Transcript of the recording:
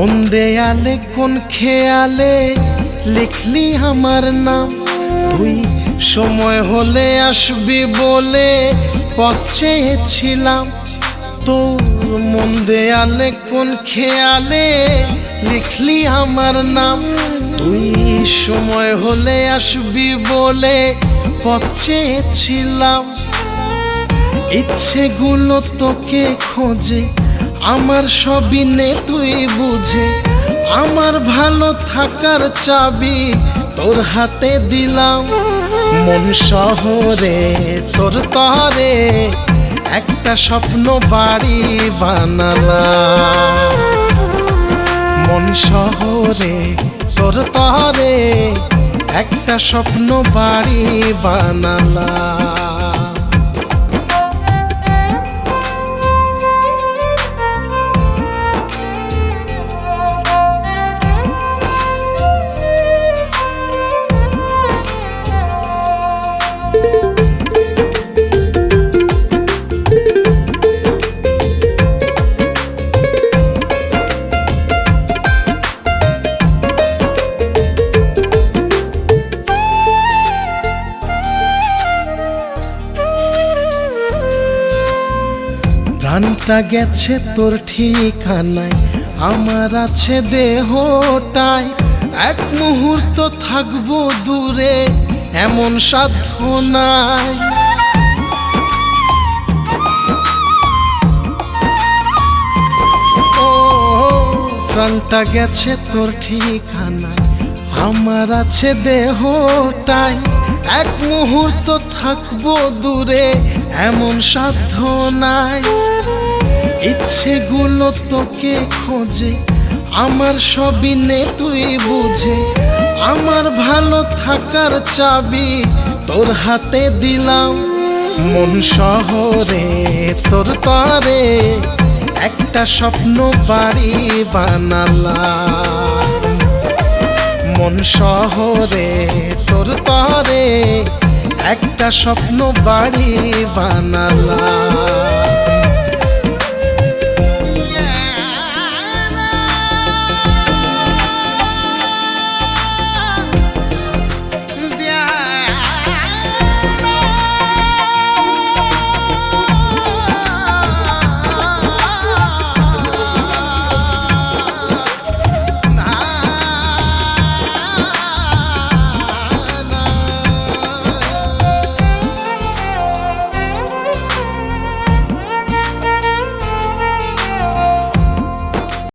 কোন দেয়ালে কোন খেয়ালে লিখলি আমার নাম, তুই সময় হলে আসবি বলে পথ চেয়েছিলাম। তোর মন দেয়ালে কোন খেয়ালে লিখলি আমার নাম, তুই সময় হলে আসবি বলে পথ চেয়েছিলাম। ইচ্ছেগুলো তোকে খোঁজে, আমার সবই নে তুই বুঝে। আমার ভালো থাকার চাবি তোর হাতে দিলাম। মন শহরে তোর তরে একটা স্বপ্ন বাড়ি বানালাম। মন শহরে তোর তরে একটা স্বপ্ন বাড়ি বানালাম। প্রাণটা গেছে তোর ঠিকানায়, আমার আছে দেহটায়। এক মুহূর্ত থাকবো দূরে এমন সাধ্য নাই। ও প্রাণটা গেছে তোর ঠিকানায়, আমার আছে দেহটায়। এক মুহূর্ত থাকবো দূরে এমন সাধ্য নাই। ইচ্ছেগুলো তোকে খোঁজে, আমার সবই নে তুই বুঝে। আমার ভালো থাকার চাবি তোর হাতে দিলাম। মন শহরে তোর তরে একটা স্বপ্ন বাড়ি বানালাম। মন শহরে তোর তরে একটা স্বপ্ন বাড়ি বানালাম।